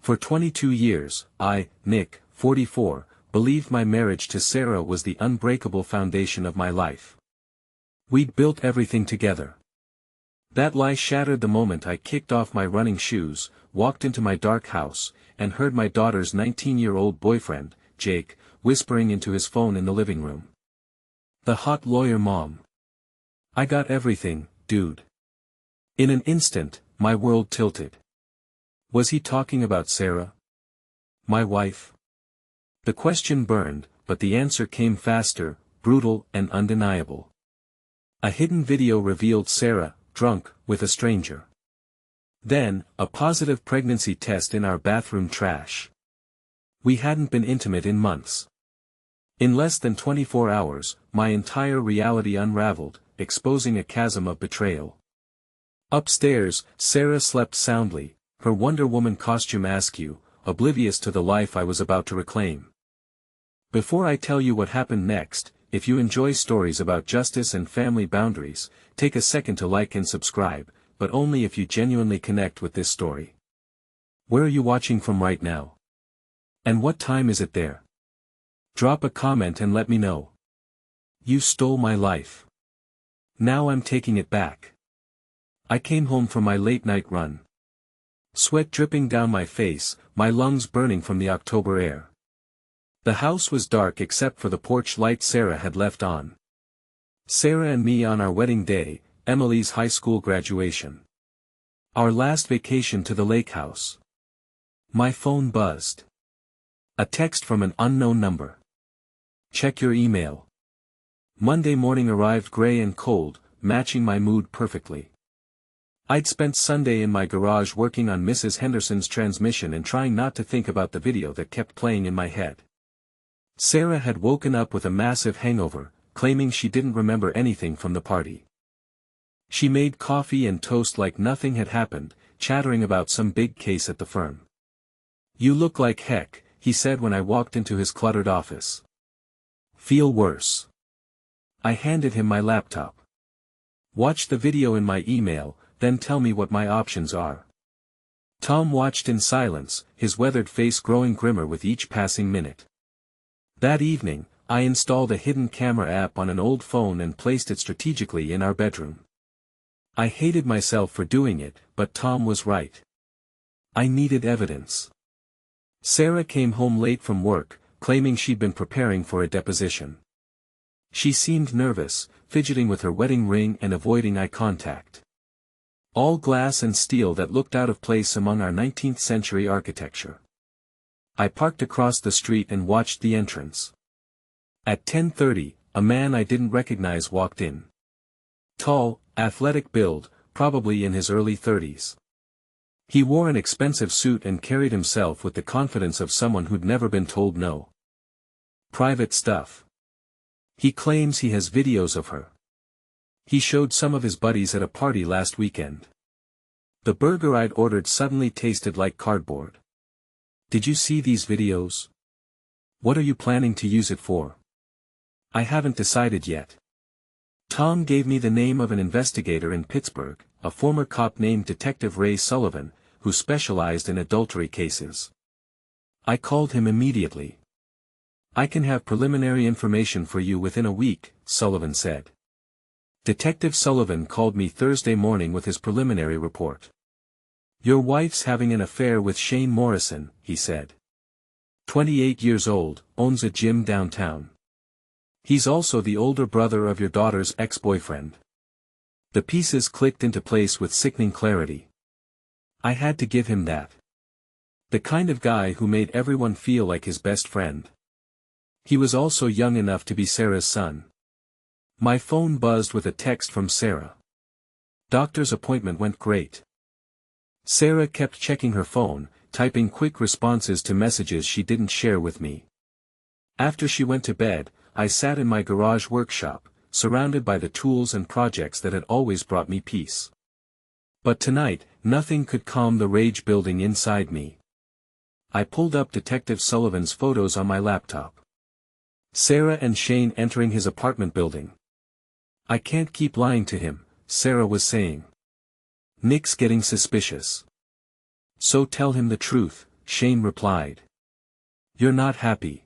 For 22 years, I, Nick, 44, believed my marriage to Sarah was the unbreakable foundation of my life. We'd built everything together. That lie shattered the moment I kicked off my running shoes, walked into my dark house, and heard my daughter's 19-year-old boyfriend, Jake, whispering into his phone in the living room. The hot lawyer mom. I got everything, dude. In an instant, my world tilted. Was he talking about Sarah? My wife? The question burned, but the answer came faster, brutal and undeniable. A hidden video revealed Sarah, drunk, with a stranger. Then, a positive pregnancy test in our bathroom trash. We hadn't been intimate in months. In less than 24 hours, my entire reality unraveled, exposing a chasm of betrayal. Upstairs, Sarah slept soundly, her Wonder Woman costume askew, oblivious to the life I was about to reclaim. Before I tell you what happened next, if you enjoy stories about justice and family boundaries, take a second to like and subscribe, but only if you genuinely connect with this story. Where are you watching from right now? And what time is it there? Drop a comment and let me know. You stole my life. Now I'm taking it back. I came home from my late-night run. Sweat dripping down my face, my lungs burning from the October air. The house was dark except for the porch light Sarah had left on. Sarah and me on our wedding day, Emily's high school graduation. Our last vacation to the lake house. My phone buzzed. A text from an unknown number. Check your email. Monday morning arrived gray and cold, matching my mood perfectly. I'd spent Sunday in my garage working on Mrs. Henderson's transmission and trying not to think about the video that kept playing in my head. Sarah had woken up with a massive hangover, claiming she didn't remember anything from the party. She made coffee and toast like nothing had happened, chattering about some big case at the firm. "You look like heck," he said when I walked into his cluttered office. "Feel worse." I handed him my laptop. "Watch the video in my email, then tell me what my options are." Tom watched in silence, his weathered face growing grimmer with each passing minute. That evening, I installed a hidden camera app on an old phone and placed it strategically in our bedroom. I hated myself for doing it, but Tom was right. I needed evidence. Sarah came home late from work, claiming she'd been preparing for a deposition. She seemed nervous, fidgeting with her wedding ring and avoiding eye contact. All glass and steel that looked out of place among our 19th century architecture. I parked across the street and watched the entrance. At 10:30, a man I didn't recognize walked in. Tall, athletic build, probably in his early 30s. He wore an expensive suit and carried himself with the confidence of someone who'd never been told no. Private stuff. He claims he has videos of her. He showed some of his buddies at a party last weekend. The burger I'd ordered suddenly tasted like cardboard. "Did you see these videos? What are you planning to use it for?" "I haven't decided yet." Tom gave me the name of an investigator in Pittsburgh, a former cop named Detective Ray Sullivan, who specialized in adultery cases. I called him immediately. "I can have preliminary information for you within a week," Sullivan said. Detective Sullivan called me Thursday morning with his preliminary report. "Your wife's having an affair with Shane Morrison," he said. 28 years old, owns a gym downtown. He's also the older brother of your daughter's ex-boyfriend. The pieces clicked into place with sickening clarity. I had to give him that. The kind of guy who made everyone feel like his best friend. He was also young enough to be Sarah's son. My phone buzzed with a text from Sarah. "Doctor's appointment went great." Sarah kept checking her phone, typing quick responses to messages she didn't share with me. After she went to bed, I sat in my garage workshop, surrounded by the tools and projects that had always brought me peace. But tonight, nothing could calm the rage building inside me. I pulled up Detective Sullivan's photos on my laptop. Sarah and Shane entering his apartment building. "I can't keep lying to him," Sarah was saying. "Nick's getting suspicious." "So tell him the truth," Shane replied. You're not happy.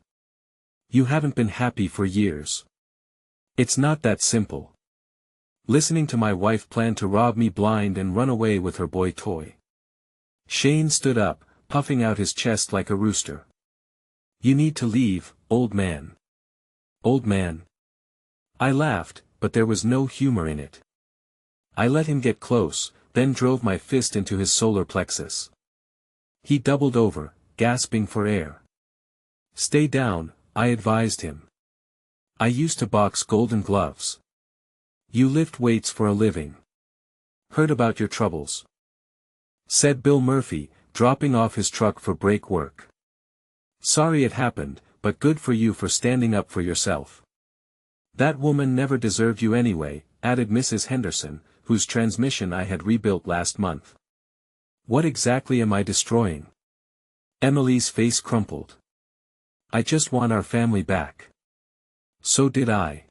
You haven't been happy for years. It's not that simple. Listening to my wife plan to rob me blind and run away with her boy toy. Shane stood up, puffing out his chest like a rooster. You need to leave, old man. Old man. I laughed, but there was no humor in it. I let him get close, then drove my fist into his solar plexus. He doubled over, gasping for air. Stay down, I advised him. I used to box Golden Gloves. You lift weights for a living. Heard about your troubles, said Bill Murphy, dropping off his truck for break work. Sorry it happened, but good for you for standing up for yourself. That woman never deserved you anyway, added Mrs. Henderson, whose transmission I had rebuilt last month. What exactly am I destroying? Emily's face crumpled. I just want our family back. So did I.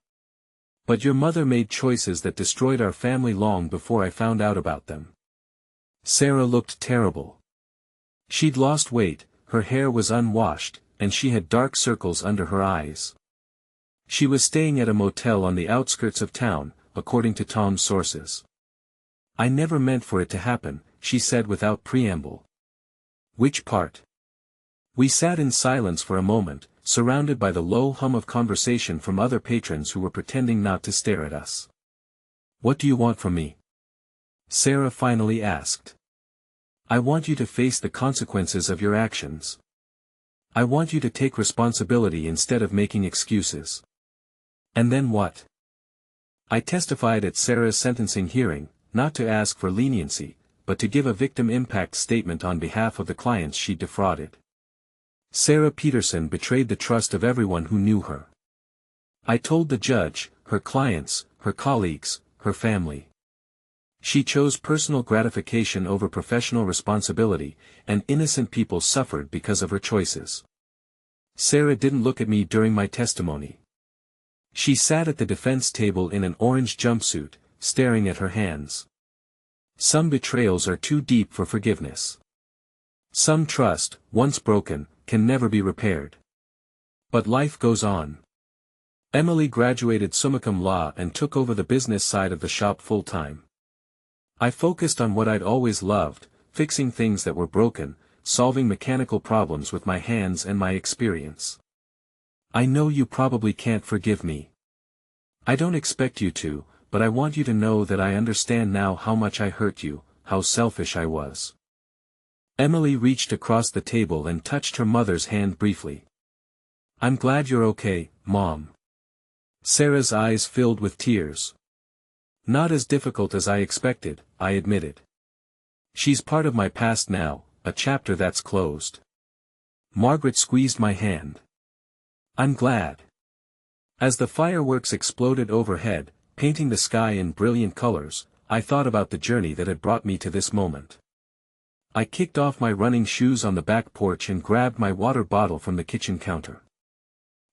But your mother made choices that destroyed our family long before I found out about them. Sarah looked terrible. She'd lost weight, her hair was unwashed, and she had dark circles under her eyes. She was staying at a motel on the outskirts of town, according to Tom's sources. I never meant for it to happen, she said without preamble. Which part? We sat in silence for a moment, surrounded by the low hum of conversation from other patrons who were pretending not to stare at us. What do you want from me? Sarah finally asked. I want you to face the consequences of your actions. I want you to take responsibility instead of making excuses. And then what? I testified at Sarah's sentencing hearing, not to ask for leniency, but to give a victim impact statement on behalf of the clients she defrauded. Sarah Peterson betrayed the trust of everyone who knew her. I told the judge, her clients, her colleagues, her family. She chose personal gratification over professional responsibility, and innocent people suffered because of her choices. Sarah didn't look at me during my testimony. She sat at the defense table in an orange jumpsuit, staring at her hands. Some betrayals are too deep for forgiveness. Some trust, once broken, can never be repaired. But life goes on. Emily graduated summa cum laude and took over the business side of the shop full-time. I focused on what I'd always loved, fixing things that were broken, solving mechanical problems with my hands and my experience. I know you probably can't forgive me. I don't expect you to, but I want you to know that I understand now how much I hurt you, how selfish I was. Emily reached across the table and touched her mother's hand briefly. I'm glad you're okay, Mom. Sarah's eyes filled with tears. Not as difficult as I expected, I admitted. She's part of my past now, a chapter that's closed. Margaret squeezed my hand. I'm glad. As the fireworks exploded overhead, painting the sky in brilliant colors, I thought about the journey that had brought me to this moment. I kicked off my running shoes on the back porch and grabbed my water bottle from the kitchen counter.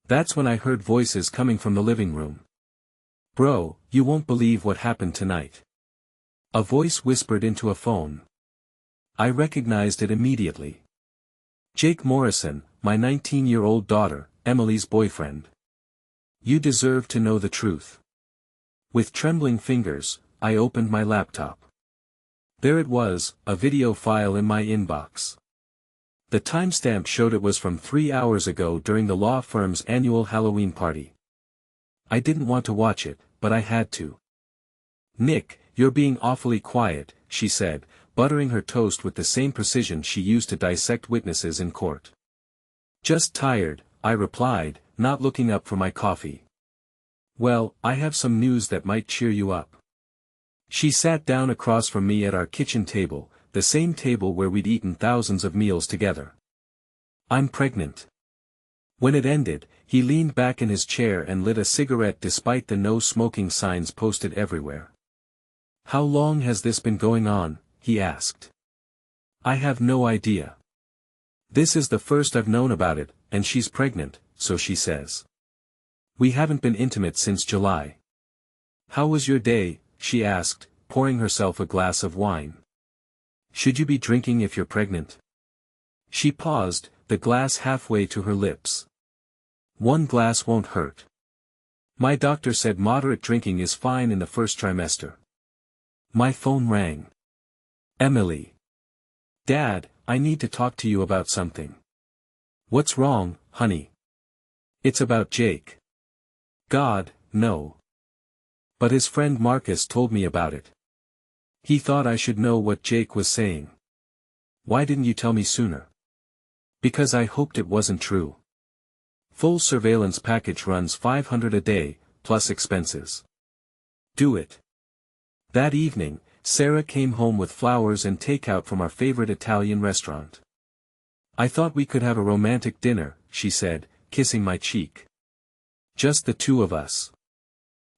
That's when I heard voices coming from the living room. Bro, you won't believe what happened tonight. A voice whispered into a phone. I recognized it immediately. Jake Morrison, my 19-year-old daughter, Emily's boyfriend. You deserve to know the truth. With trembling fingers, I opened my laptop. There it was, a video file in my inbox. The timestamp showed it was from 3 hours ago during the law firm's annual Halloween party. I didn't want to watch it, but I had to. Nick, you're being awfully quiet, she said, buttering her toast with the same precision she used to dissect witnesses in court. Just tired, I replied, not looking up for my coffee. Well, I have some news that might cheer you up. She sat down across from me at our kitchen table, the same table where we'd eaten thousands of meals together. I'm pregnant. When it ended, he leaned back in his chair and lit a cigarette despite the no smoking signs posted everywhere. How long has this been going on? He asked. I have no idea. This is the first I've known about it, and she's pregnant, so she says. We haven't been intimate since July. How was your day? She asked, pouring herself a glass of wine. Should you be drinking if you're pregnant? She paused, the glass halfway to her lips. One glass won't hurt. My doctor said moderate drinking is fine in the first trimester. My phone rang. Emily. Dad, I need to talk to you about something. What's wrong, honey? It's about Jake. God, no. But his friend Marcus told me about it. He thought I should know what Jake was saying. Why didn't you tell me sooner? Because I hoped it wasn't true. Full surveillance package runs $500 a day, plus expenses. Do it. That evening, Sarah came home with flowers and takeout from our favorite Italian restaurant. I thought we could have a romantic dinner, she said, kissing my cheek. Just the two of us.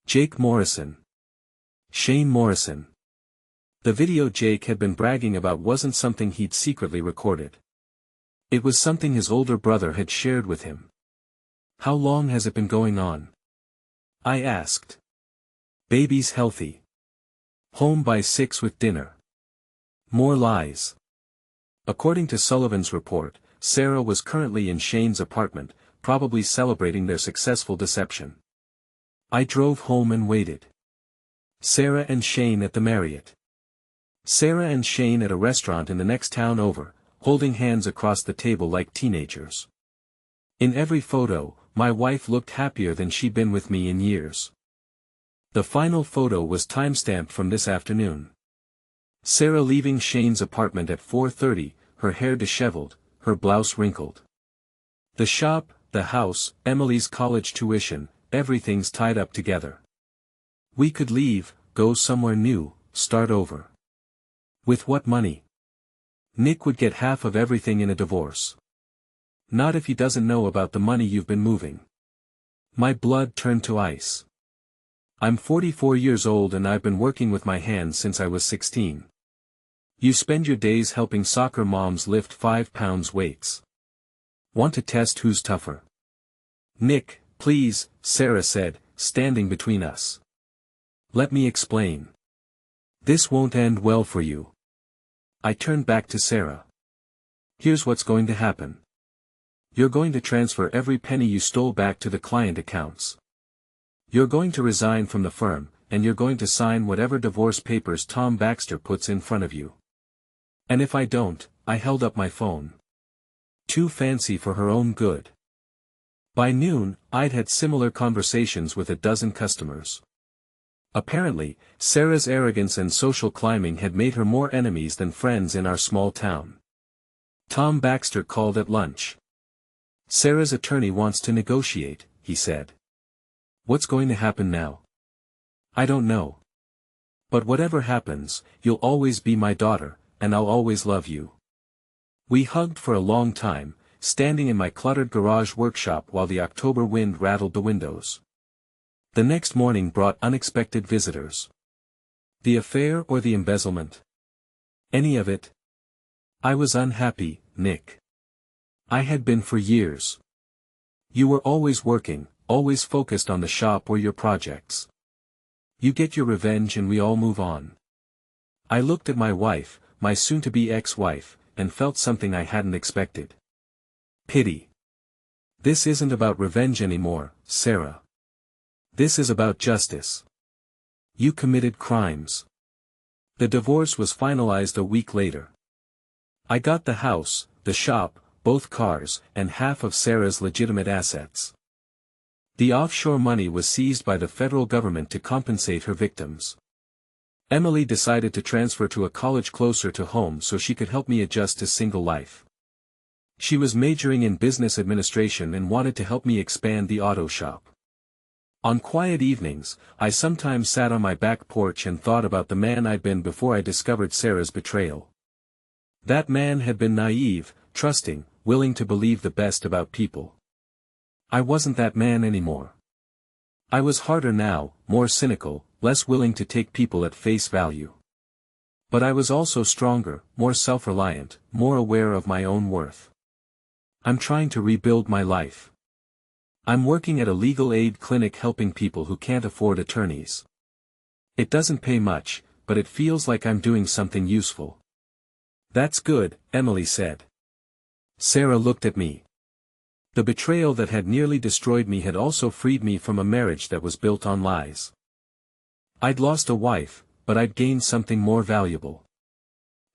Jake Morrison. Shane Morrison. The video Jake had been bragging about wasn't something he'd secretly recorded. It was something his older brother had shared with him. How long has it been going on? I asked. Baby's healthy. Home by 6 with dinner. More lies. According to Sullivan's report, Sarah was currently in Shane's apartment, probably celebrating their successful deception. I drove home and waited. Sarah and Shane at the Marriott. Sarah and Shane at a restaurant in the next town over, holding hands across the table like teenagers. In every photo, my wife looked happier than she'd been with me in years. The final photo was timestamped from this afternoon. Sarah leaving Shane's apartment at 4:30, her hair disheveled, her blouse wrinkled. The shop, the house, Emily's college tuition, everything's tied up together. We could leave, go somewhere new, start over. With what money? Nick would get half of everything in a divorce. Not if he doesn't know about the money you've been moving. My blood turned to ice. I'm 44 years old and I've been working with my hands since I was 16. You spend your days helping soccer moms lift 5-pound weights. Want to test who's tougher? Nick, please, Sarah said, standing between us. Let me explain. This won't end well for you. I turned back to Sarah. Here's what's going to happen. You're going to transfer every penny you stole back to the client accounts. You're going to resign from the firm, and you're going to sign whatever divorce papers Tom Baxter puts in front of you. And if I don't, I held up my phone. Too fancy for her own good. By noon, I'd had similar conversations with a dozen customers. Apparently, Sarah's arrogance and social climbing had made her more enemies than friends in our small town. Tom Baxter called at lunch. Sarah's attorney wants to negotiate, he said. What's going to happen now? I don't know. But whatever happens, you'll always be my daughter, and I'll always love you. We hugged for a long time, standing in my cluttered garage workshop while the October wind rattled the windows. The next morning brought unexpected visitors. The affair or the embezzlement? Any of it? I was unhappy, Nick. I had been for years. You were always working, always focused on the shop or your projects. You get your revenge and we all move on. I looked at my wife, my soon-to-be ex-wife, and felt something I hadn't expected. Pity. This isn't about revenge anymore, Sarah. This is about justice. You committed crimes. The divorce was finalized a week later. I got the house, the shop, both cars, and half of Sarah's legitimate assets. The offshore money was seized by the federal government to compensate her victims. Emily decided to transfer to a college closer to home so she could help me adjust to single life. She was majoring in business administration and wanted to help me expand the auto shop. On quiet evenings, I sometimes sat on my back porch and thought about the man I'd been before I discovered Sarah's betrayal. That man had been naive, trusting, willing to believe the best about people. I wasn't that man anymore. I was harder now, more cynical, less willing to take people at face value. But I was also stronger, more self-reliant, more aware of my own worth. I'm trying to rebuild my life. I'm working at a legal aid clinic helping people who can't afford attorneys. It doesn't pay much, but it feels like I'm doing something useful. That's good, Emily said. Sarah looked at me. The betrayal that had nearly destroyed me had also freed me from a marriage that was built on lies. I'd lost a wife, but I'd gained something more valuable.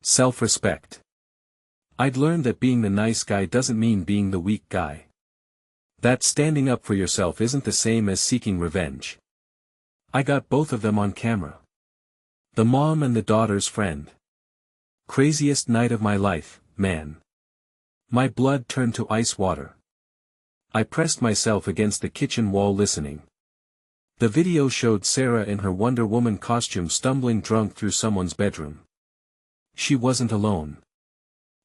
Self-respect. I'd learned that being the nice guy doesn't mean being the weak guy. That standing up for yourself isn't the same as seeking revenge. I got both of them on camera. The mom and the daughter's friend. Craziest night of my life, man. My blood turned to ice water. I pressed myself against the kitchen wall listening. The video showed Sarah in her Wonder Woman costume stumbling drunk through someone's bedroom. She wasn't alone.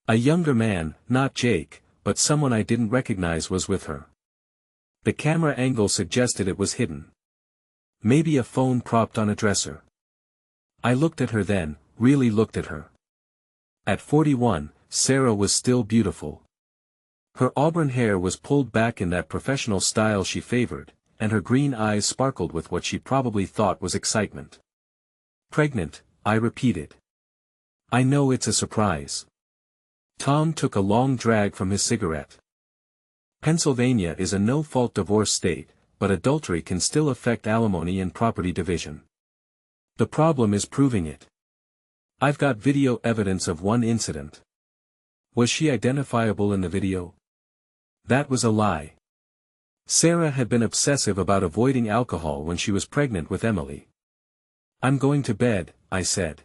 A younger man, not Jake, but someone I didn't recognize was with her. The camera angle suggested it was hidden. Maybe a phone propped on a dresser. I looked at her then, really looked at her. At 41, Sarah was still beautiful. Her auburn hair was pulled back in that professional style she favored, and her green eyes sparkled with what she probably thought was excitement. Pregnant, I repeated. I know it's a surprise. Tom took a long drag from his cigarette. Pennsylvania is a no-fault divorce state, but adultery can still affect alimony and property division. The problem is proving it. I've got video evidence of one incident. Was she identifiable in the video? That was a lie. Sarah had been obsessive about avoiding alcohol when she was pregnant with Emily. I'm going to bed, I said.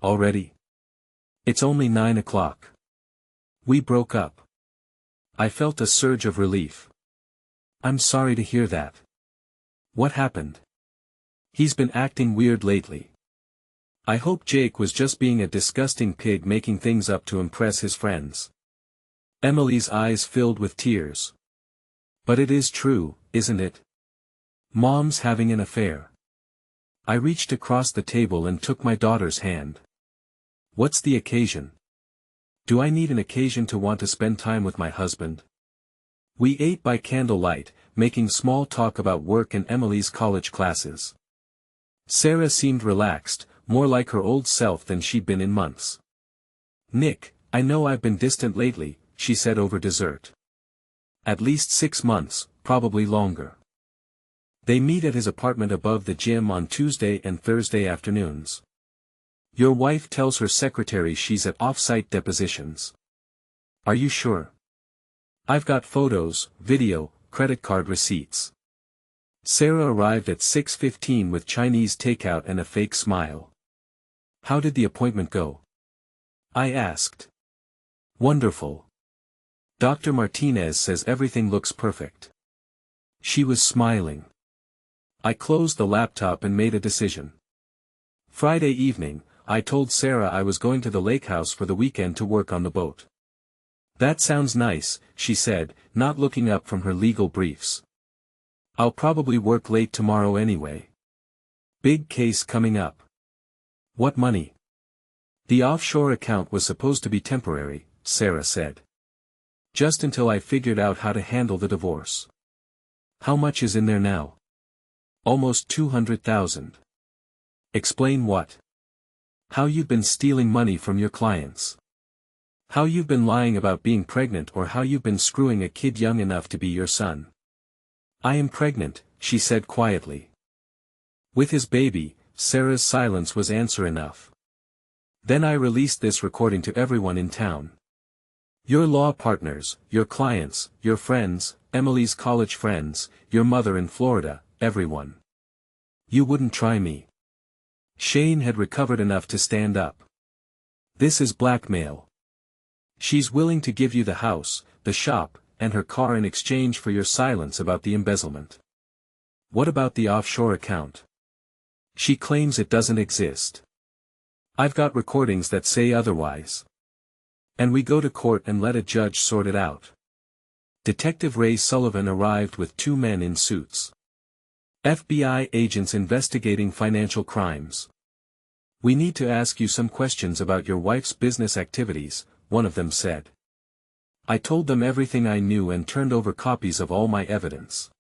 Already? It's only 9 o'clock. We broke up. I felt a surge of relief. I'm sorry to hear that. What happened? He's been acting weird lately. I hope Jake was just being a disgusting pig making things up to impress his friends. Emily's eyes filled with tears. But it is true, isn't it? Mom's having an affair. I reached across the table and took my daughter's hand. What's the occasion? Do I need an occasion to want to spend time with my husband? We ate by candlelight, making small talk about work and Emily's college classes. Sarah seemed relaxed, more like her old self than she'd been in months. Nick, I know I've been distant lately, she said over dessert. At least 6 months, probably longer. They meet at his apartment above the gym on Tuesday and Thursday afternoons. Your wife tells her secretary she's at off-site depositions. Are you sure? I've got photos, video, credit card receipts. Sarah arrived at 6:15 with Chinese takeout and a fake smile. How did the appointment go? I asked. Wonderful. Dr. Martinez says everything looks perfect. She was smiling. I closed the laptop and made a decision. Friday evening, I told Sarah I was going to the lake house for the weekend to work on the boat. That sounds nice, she said, not looking up from her legal briefs. I'll probably work late tomorrow anyway. Big case coming up. What money? The offshore account was supposed to be temporary, Sarah said. Just until I figured out how to handle the divorce. How much is in there now? Almost 200,000. Explain what? How you've been stealing money from your clients. How you've been lying about being pregnant or how you've been screwing a kid young enough to be your son. I am pregnant, she said quietly. With his baby, Sarah's silence was answer enough. Then I released this recording to everyone in town. Your law partners, your clients, your friends, Emily's college friends, your mother in Florida, everyone. You wouldn't try me. Shane had recovered enough to stand up. This is blackmail. She's willing to give you the house, the shop, and her car in exchange for your silence about the embezzlement. What about the offshore account? She claims it doesn't exist. I've got recordings that say otherwise. And we go to court and let a judge sort it out. Detective Ray Sullivan arrived with 2 men in suits. FBI agents investigating financial crimes. We need to ask you some questions about your wife's business activities, one of them said. I told them everything I knew and turned over copies of all my evidence.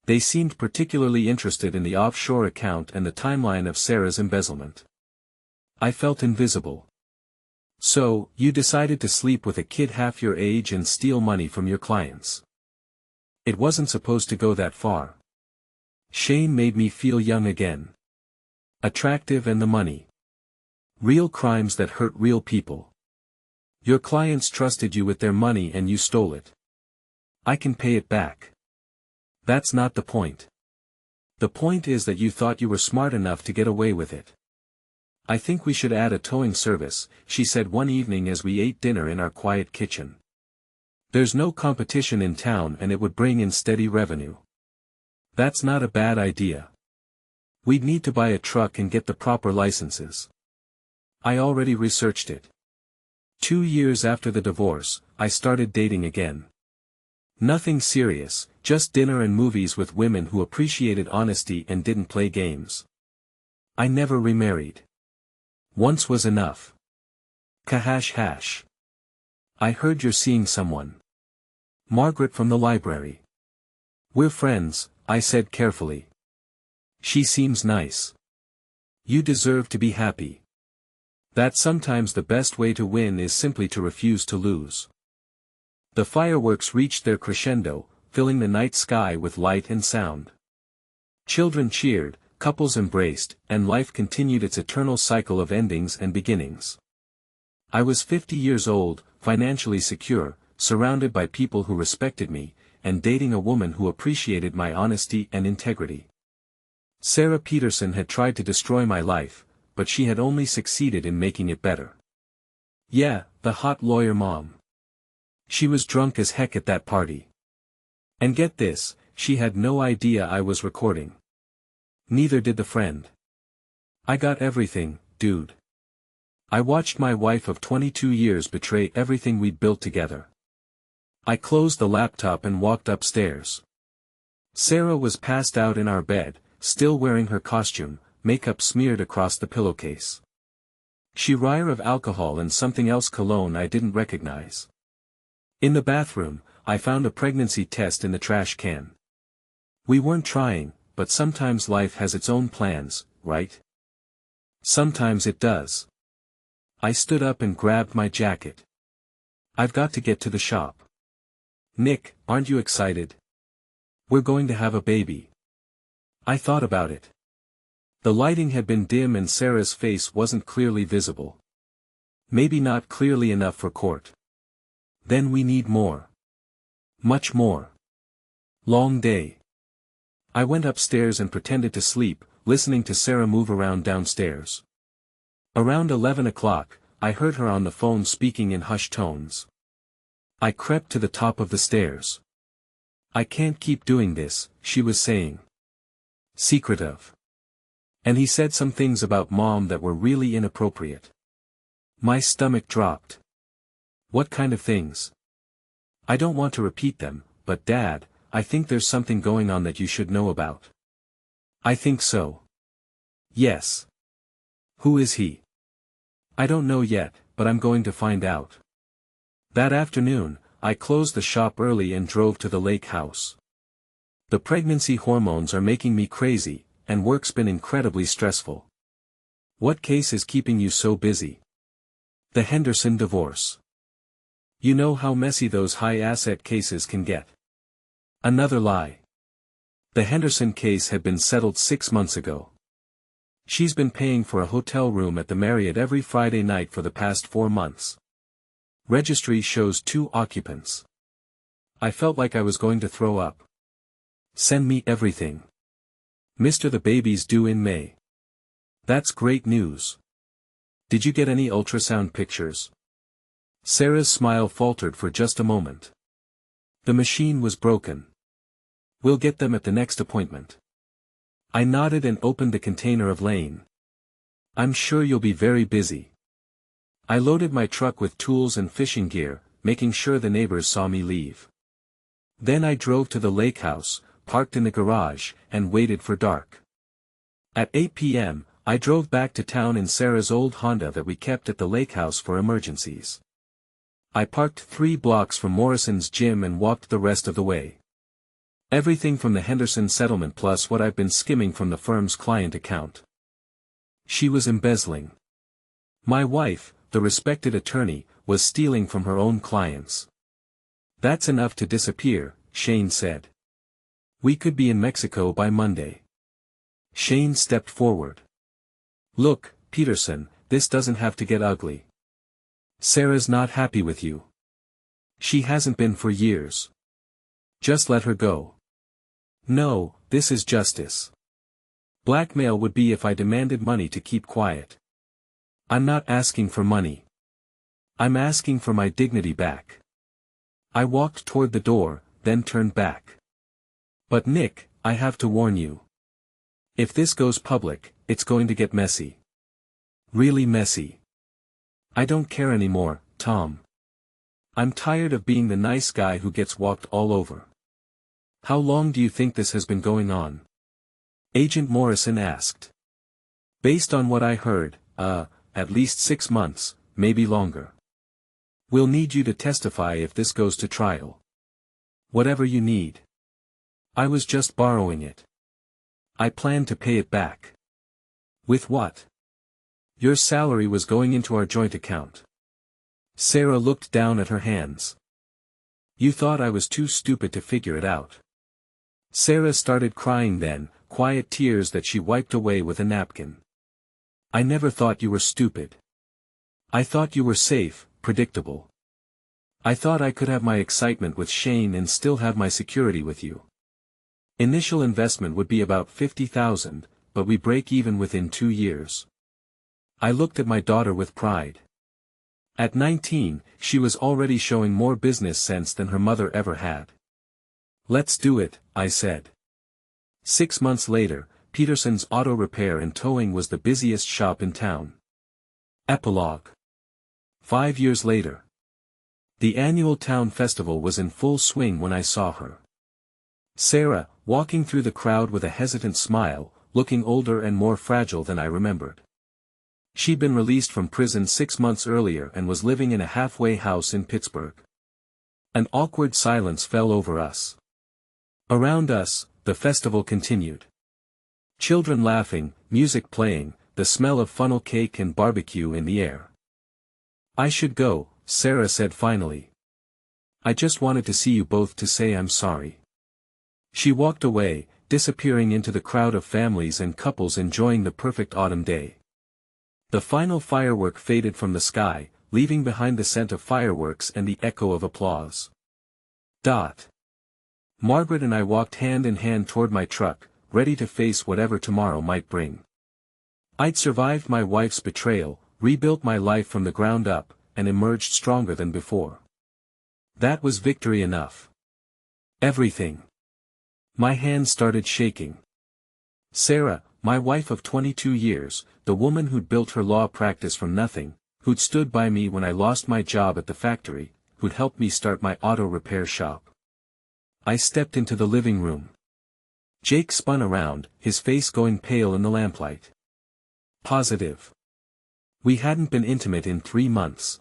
They seemed particularly interested in the offshore account and the timeline of Sarah's embezzlement. I felt invisible. So, you decided to sleep with a kid half your age and steal money from your clients. It wasn't supposed to go that far. Shame made me feel young again. Attractive and the money. Real crimes that hurt real people. Your clients trusted you with their money and you stole it. I can pay it back. That's not the point. The point is that you thought you were smart enough to get away with it. I think we should add a towing service, she said one evening as we ate dinner in our quiet kitchen. There's no competition in town and it would bring in steady revenue. That's not a bad idea. We'd need to buy a truck and get the proper licenses. I already researched it. 2 years after the divorce, I started dating again. Nothing serious, just dinner and movies with women who appreciated honesty and didn't play games. I never remarried. Once was enough. Kahash hash. I heard you're seeing someone. Margaret from the library. We're friends, I said carefully. She seems nice. You deserve to be happy. That sometimes the best way to win is simply to refuse to lose. The fireworks reached their crescendo, filling the night sky with light and sound. Children cheered, couples embraced, and life continued its eternal cycle of endings and beginnings. I was 50 years old, financially secure, surrounded by people who respected me, and dating a woman who appreciated my honesty and integrity. Sarah Peterson had tried to destroy my life, but she had only succeeded in making it better. Yeah, the hot lawyer mom. She was drunk as heck at that party. And get this, she had no idea I was recording. Neither did the friend. I got everything, dude. I watched my wife of 22 years betray everything we'd built together. I closed the laptop and walked upstairs. Sarah was passed out in our bed, still wearing her costume, makeup smeared across the pillowcase. She reeked of alcohol and something else, cologne I didn't recognize. In the bathroom, I found a pregnancy test in the trash can. We weren't trying, but sometimes life has its own plans, right? Sometimes it does. I stood up and grabbed my jacket. I've got to get to the shop. Nick, aren't you excited? We're going to have a baby. I thought about it. The lighting had been dim and Sarah's face wasn't clearly visible. Maybe not clearly enough for court. Then we need more. Much more. Long day. I went upstairs and pretended to sleep, listening to Sarah move around downstairs. Around 11 o'clock, I heard her on the phone speaking in hushed tones. I crept to the top of the stairs. I can't keep doing this, she was saying. Secretive. And he said some things about Mom that were really inappropriate. My stomach dropped. What kind of things? I don't want to repeat them, but Dad, I think there's something going on that you should know about. I think so. Yes. Who is he? I don't know yet, but I'm going to find out. That afternoon, I closed the shop early and drove to the lake house. The pregnancy hormones are making me crazy, and work's been incredibly stressful. What case is keeping you so busy? The Henderson divorce. You know how messy those high-asset cases can get. Another lie. The Henderson case had been settled 6 months ago. She's been paying for a hotel room at the Marriott every Friday night for the past 4 months. Registry shows 2 occupants. I felt like I was going to throw up. Send me everything. Mr. The baby's due in May. That's great news. Did you get any ultrasound pictures? Sarah's smile faltered for just a moment. The machine was broken. We'll get them at the next appointment. I nodded and opened the container of Lane. I'm sure you'll be very busy. I loaded my truck with tools and fishing gear, making sure the neighbors saw me leave. Then I drove to the lake house, parked in the garage, and waited for dark. At 8 p.m., I drove back to town in Sarah's old Honda that we kept at the lake house for emergencies. I parked 3 blocks from Morrison's gym and walked the rest of the way. Everything from the Henderson settlement plus what I've been skimming from the firm's client account. She was embezzling. My wife, the respected attorney, was stealing from her own clients. "That's enough to disappear," Shane said. "We could be in Mexico by Monday." Shane stepped forward. "Look, Peterson, this doesn't have to get ugly. Sarah's not happy with you. She hasn't been for years. Just let her go." "No, this is justice. Blackmail would be if I demanded money to keep quiet. I'm not asking for money. I'm asking for my dignity back." I walked toward the door, then turned back. "But Nick, I have to warn you. If this goes public, it's going to get messy. Really messy. I don't care anymore, Tom. I'm tired of being the nice guy who gets walked all over." "How long do you think this has been going on?" Agent Morrison asked. "Based on what I heard, at least 6 months, maybe longer. We'll need you to testify if this goes to trial. Whatever you need." "I was just borrowing it. I plan to pay it back." "With what?" "Your salary was going into our joint account." Sarah looked down at her hands. "You thought I was too stupid to figure it out." Sarah started crying then, quiet tears that she wiped away with a napkin. "I never thought you were stupid. I thought you were safe, predictable. I thought I could have my excitement with Shane and still have my security with you. Initial investment would be about $50,000, but we break even within 2 years." I looked at my daughter with pride. At 19, she was already showing more business sense than her mother ever had. "Let's do it," I said. 6 months later, Peterson's Auto Repair and Towing was the busiest shop in town. Epilogue. 5 years later. The annual town festival was in full swing when I saw her. Sarah, walking through the crowd with a hesitant smile, looking older and more fragile than I remembered. She'd been released from prison 6 months earlier and was living in a halfway house in Pittsburgh. An awkward silence fell over us. Around us, the festival continued. Children laughing, music playing, the smell of funnel cake and barbecue in the air. "I should go," Sarah said finally. "I just wanted to see you both to say I'm sorry." She walked away, disappearing into the crowd of families and couples enjoying the perfect autumn day. The final firework faded from the sky, leaving behind the scent of fireworks and the echo of applause. Margaret and I walked hand in hand toward my truck, ready to face whatever tomorrow might bring. I'd survived my wife's betrayal, rebuilt my life from the ground up, and emerged stronger than before. That was victory enough. Everything. My hands started shaking. Sarah, my wife of 22 years, the woman who'd built her law practice from nothing, who'd stood by me when I lost my job at the factory, who'd helped me start my auto repair shop. I stepped into the living room. Jake spun around, his face going pale in the lamplight. Positive. We hadn't been intimate in 3 months.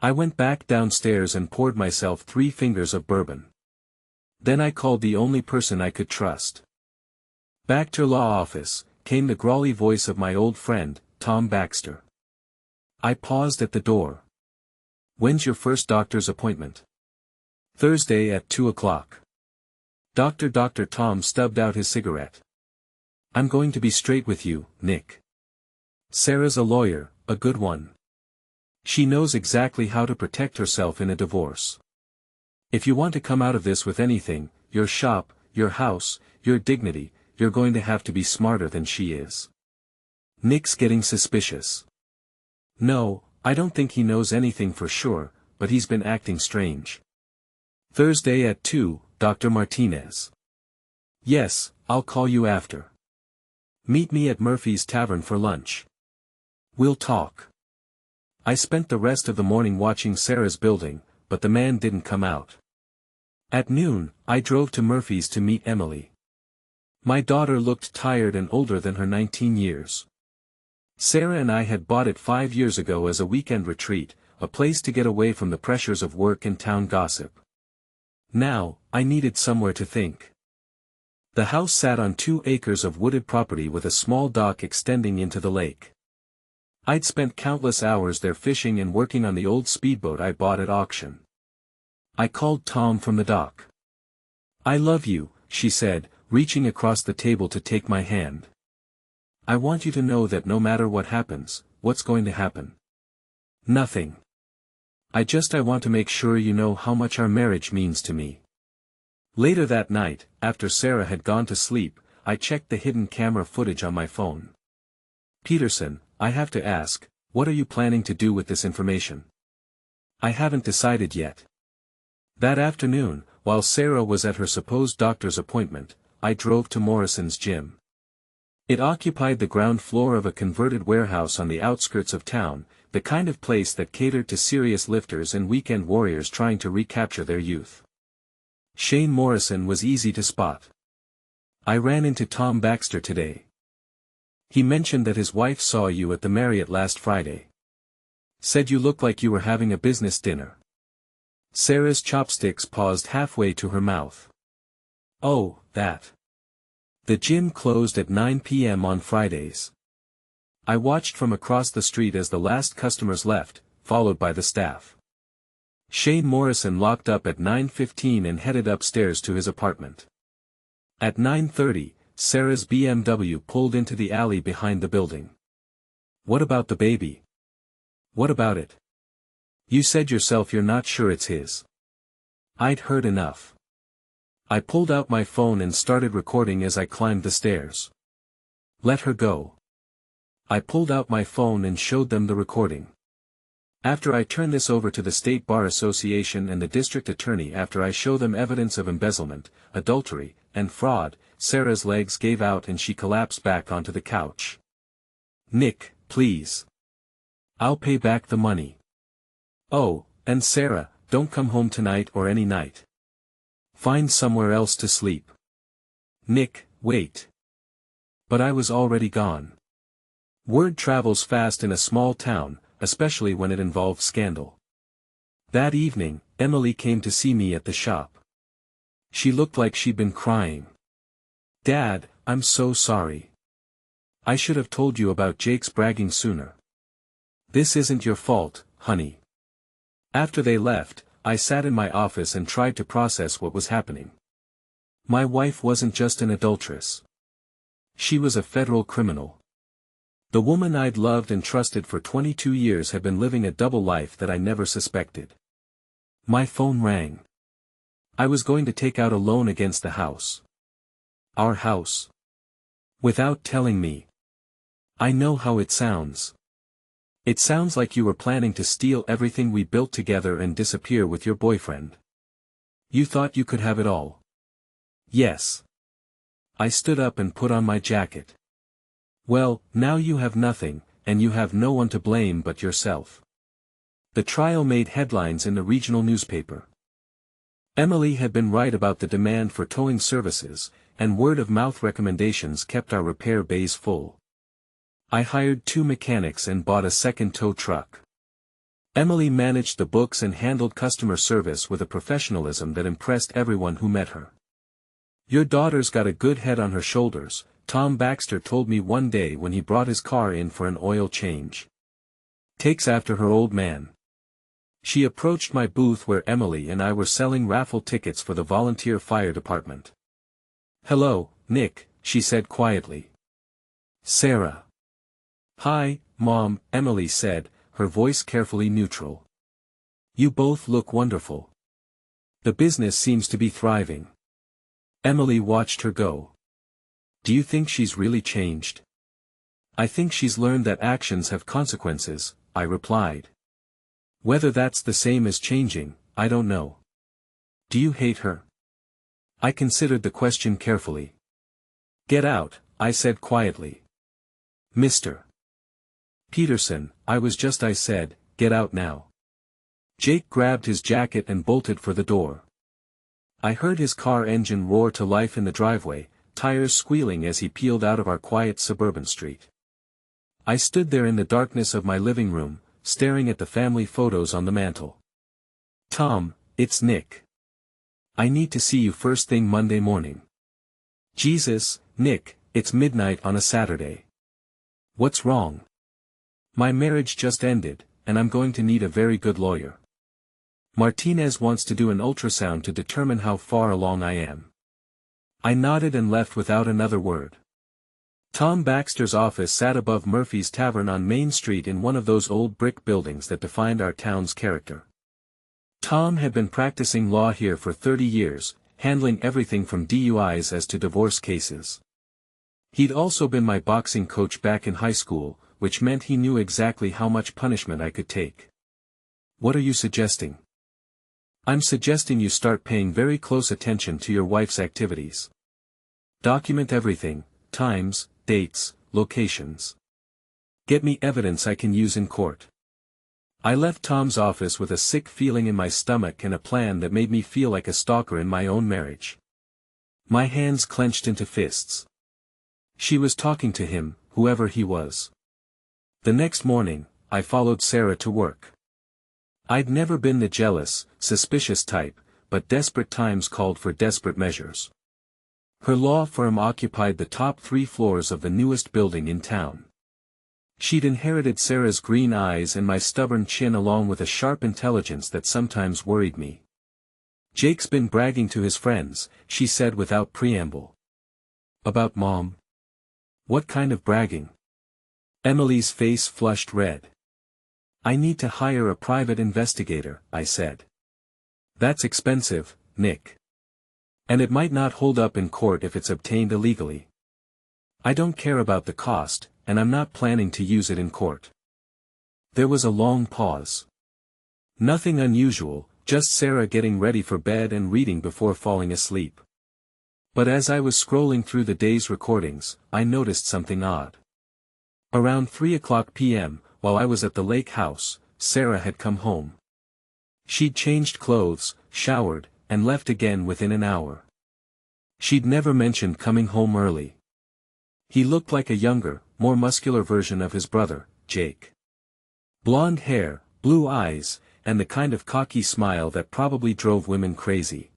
I went back downstairs and poured myself 3 fingers of bourbon. Then I called the only person I could trust. Back to law office, came the growly voice of my old friend, Tom Baxter. I paused at the door. "When's your first doctor's appointment?" "Thursday at 2 o'clock. Dr. Tom stubbed out his cigarette. "I'm going to be straight with you, Nick. Sarah's a lawyer, a good one. She knows exactly how to protect herself in a divorce. If you want to come out of this with anything, your shop, your house, your dignity, you're going to have to be smarter than she is." Nick's getting suspicious. "No, I don't think he knows anything for sure, but he's been acting strange." "Thursday at 2, Dr. Martinez." "Yes, I'll call you after. Meet me at Murphy's Tavern for lunch. We'll talk." I spent the rest of the morning watching Sarah's building, but the man didn't come out. At noon, I drove to Murphy's to meet Emily. My daughter looked tired and older than her 19 years. Sarah and I had bought it 5 years ago as a weekend retreat, a place to get away from the pressures of work and town gossip. Now, I needed somewhere to think. The house sat on 2 acres of wooded property with a small dock extending into the lake. I'd spent countless hours there fishing and working on the old speedboat I bought at auction. I called Tom from the dock. "I love you," she said, reaching across the table to take my hand. "I want you to know that no matter what happens, what's going to happen?" "Nothing. I want to make sure you know how much our marriage means to me." Later that night, after Sarah had gone to sleep, I checked the hidden camera footage on my phone. "Peterson, I have to ask, what are you planning to do with this information?" "I haven't decided yet." That afternoon, while Sarah was at her supposed doctor's appointment, I drove to Morrison's gym. It occupied the ground floor of a converted warehouse on the outskirts of town, the kind of place that catered to serious lifters and weekend warriors trying to recapture their youth. Shane Morrison was easy to spot. "I ran into Tom Baxter today. He mentioned that his wife saw you at the Marriott last Friday. Said you looked like you were having a business dinner." Sarah's chopsticks paused halfway to her mouth. "Oh, that. The gym closed at 9 p.m. on Fridays." I watched from across the street as the last customers left, followed by the staff. Shane Morrison locked up at 9:15 and headed upstairs to his apartment. At 9:30, Sarah's BMW pulled into the alley behind the building. "What about the baby?" "What about it? You said yourself you're not sure it's his." I'd heard enough. I pulled out my phone and started recording as I climbed the stairs. "Let her go." I pulled out my phone and showed them the recording. "After I turn this over to the State Bar Association and the district attorney, after I show them evidence of embezzlement, adultery, and fraud," Sarah's legs gave out and she collapsed back onto the couch. "Nick, please. I'll pay back the money. Oh, and Sarah, don't come home tonight or any night. Find somewhere else to sleep." "Nick, wait." But I was already gone. Word travels fast in a small town, especially when it involves scandal. That evening, Emily came to see me at the shop. She looked like she'd been crying. "Dad, I'm so sorry. I should have told you about Jake's bragging sooner." "This isn't your fault, honey." After they left, I sat in my office and tried to process what was happening. My wife wasn't just an adulteress. She was a federal criminal. The woman I'd loved and trusted for 22 years had been living a double life that I never suspected. My phone rang. I was going to take out a loan against the house. Our house. Without telling me. "I know how it sounds. It sounds like you were planning to steal everything we built together and disappear with your boyfriend. You thought you could have it all." "Yes." I stood up and put on my jacket. "Well, now you have nothing, and you have no one to blame but yourself." The trial made headlines in the regional newspaper. Emily had been right about the demand for towing services, and word-of-mouth recommendations kept our repair bays full. I hired 2 mechanics and bought a second tow truck. Emily managed the books and handled customer service with a professionalism that impressed everyone who met her. "Your daughter's got a good head on her shoulders," Tom Baxter told me one day when he brought his car in for an oil change. "Takes after her old man." She approached my booth where Emily and I were selling raffle tickets for the volunteer fire department. "Hello, Nick," she said quietly. "Sarah." "Hi, Mom," Emily said, her voice carefully neutral. "You both look wonderful. The business seems to be thriving." Emily watched her go. "Do you think she's really changed?" "I think she's learned that actions have consequences," I replied. "Whether that's the same as changing, I don't know." "Do you hate her?" I considered the question carefully. "Get out," I said quietly. "Mr. Peterson, I said, get out now." Jake grabbed his jacket and bolted for the door. I heard his car engine roar to life in the driveway, tires squealing as he peeled out of our quiet suburban street. I stood there in the darkness of my living room, staring at the family photos on the mantel. "Tom, it's Nick. I need to see you first thing Monday morning." "Jesus, Nick, it's midnight on a Saturday. What's wrong?" My marriage just ended, and I'm going to need a very good lawyer. Martinez wants to do an ultrasound to determine how far along I am. I nodded and left without another word. Tom Baxter's office sat above Murphy's Tavern on Main Street in one of those old brick buildings that defined our town's character. Tom had been practicing law here for 30 years, handling everything from DUIs as to divorce cases. He'd also been my boxing coach back in high school, which meant he knew exactly how much punishment I could take. What are you suggesting? I'm suggesting you start paying very close attention to your wife's activities. Document everything, times, dates, locations. Get me evidence I can use in court. I left Tom's office with a sick feeling in my stomach and a plan that made me feel like a stalker in my own marriage. My hands clenched into fists. She was talking to him, whoever he was. The next morning, I followed Sarah to work. I'd never been the jealous, suspicious type, but desperate times called for desperate measures. Her law firm occupied the top 3 floors of the newest building in town. She'd inherited Sarah's green eyes and my stubborn chin along with a sharp intelligence that sometimes worried me. Jake's been bragging to his friends, she said without preamble. About Mom? What kind of bragging? Emily's face flushed red. I need to hire a private investigator, I said. That's expensive, Nick. And it might not hold up in court if it's obtained illegally. I don't care about the cost, and I'm not planning to use it in court. There was a long pause. Nothing unusual, just Sarah getting ready for bed and reading before falling asleep. But as I was scrolling through the day's recordings, I noticed something odd. Around 3:00 p.m., while I was at the lake house, Sarah had come home. She'd changed clothes, showered, and left again within an hour. She'd never mentioned coming home early. He looked like a younger, more muscular version of his brother, Jake. Blonde hair, blue eyes, and the kind of cocky smile that probably drove women crazy.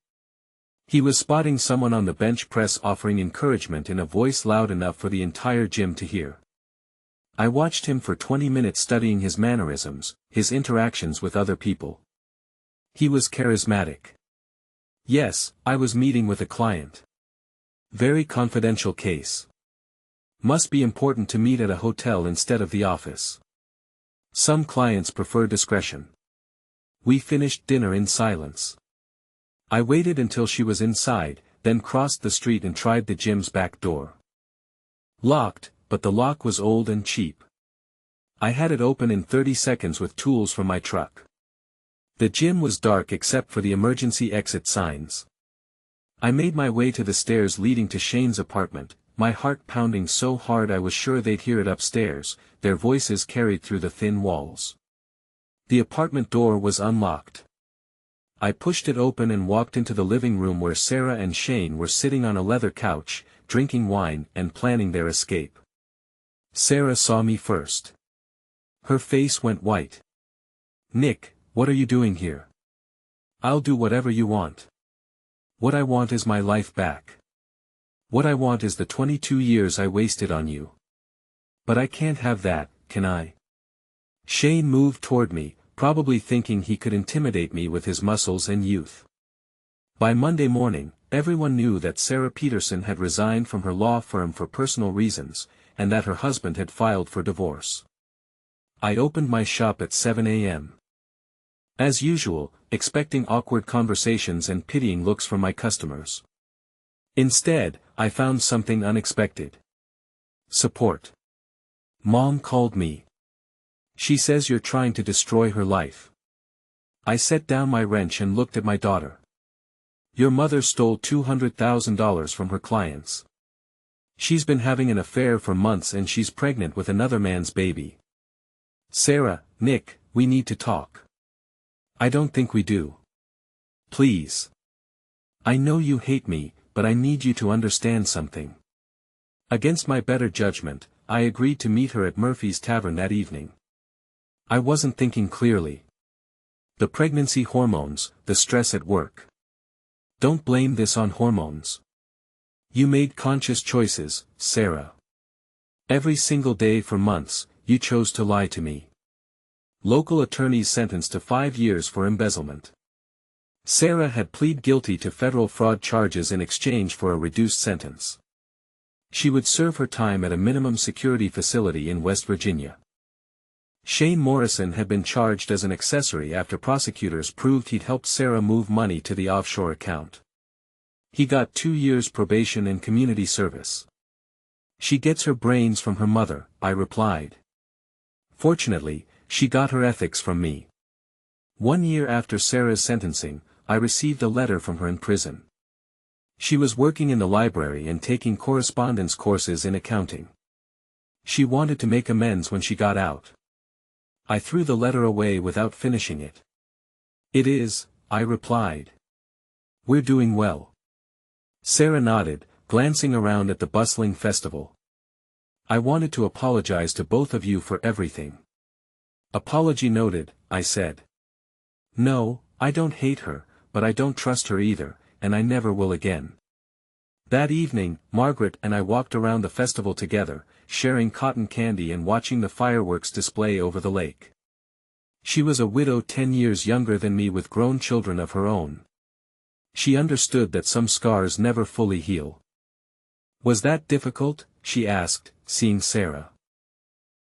He was spotting someone on the bench press offering encouragement in a voice loud enough for the entire gym to hear. I watched him for 20 minutes studying his mannerisms, his interactions with other people. He was charismatic. Yes, I was meeting with a client. Very confidential case. Must be important to meet at a hotel instead of the office. Some clients prefer discretion. We finished dinner in silence. I waited until she was inside, then crossed the street and tried the gym's back door. Locked, but the lock was old and cheap. I had it open in 30 seconds with tools from my truck. The gym was dark except for the emergency exit signs. I made my way to the stairs leading to Shane's apartment, my heart pounding so hard I was sure they'd hear it upstairs, their voices carried through the thin walls. The apartment door was unlocked. I pushed it open and walked into the living room where Sarah and Shane were sitting on a leather couch, drinking wine and planning their escape. Sarah saw me first. Her face went white. Nick, what are you doing here? I'll do whatever you want. What I want is my life back. What I want is the 22 years I wasted on you. But I can't have that, can I? Shane moved toward me, probably thinking he could intimidate me with his muscles and youth. By Monday morning, everyone knew that Sarah Peterson had resigned from her law firm for personal reasons, and that her husband had filed for divorce. I opened my shop at 7 a.m. As usual, expecting awkward conversations and pitying looks from my customers. Instead, I found something unexpected. Support. Mom called me. She says you're trying to destroy her life. I set down my wrench and looked at my daughter. Your mother stole $200,000 from her clients. She's been having an affair for months and she's pregnant with another man's baby. Sarah, Nick, we need to talk. I don't think we do. Please. I know you hate me, but I need you to understand something. Against my better judgment, I agreed to meet her at Murphy's Tavern that evening. I wasn't thinking clearly. The pregnancy hormones, the stress at work. Don't blame this on hormones. You made conscious choices, Sarah. Every single day for months, you chose to lie to me. Local attorneys sentenced to 5 years for embezzlement. Sarah had pleaded guilty to federal fraud charges in exchange for a reduced sentence. She would serve her time at a minimum security facility in West Virginia. Shane Morrison had been charged as an accessory after prosecutors proved he'd helped Sarah move money to the offshore account. He got 2 years probation and community service. She gets her brains from her mother, I replied. Fortunately, she got her ethics from me. 1 year after Sarah's sentencing, I received a letter from her in prison. She was working in the library and taking correspondence courses in accounting. She wanted to make amends when she got out. I threw the letter away without finishing it. It is, I replied. We're doing well. Sarah nodded, glancing around at the bustling festival. I wanted to apologize to both of you for everything. Apology noted, I said. No, I don't hate her, but I don't trust her either, and I never will again. That evening, Margaret and I walked around the festival together, sharing cotton candy and watching the fireworks display over the lake. She was a widow 10 years younger than me with grown children of her own. She understood that some scars never fully heal. Was that difficult? She asked, seeing Sarah.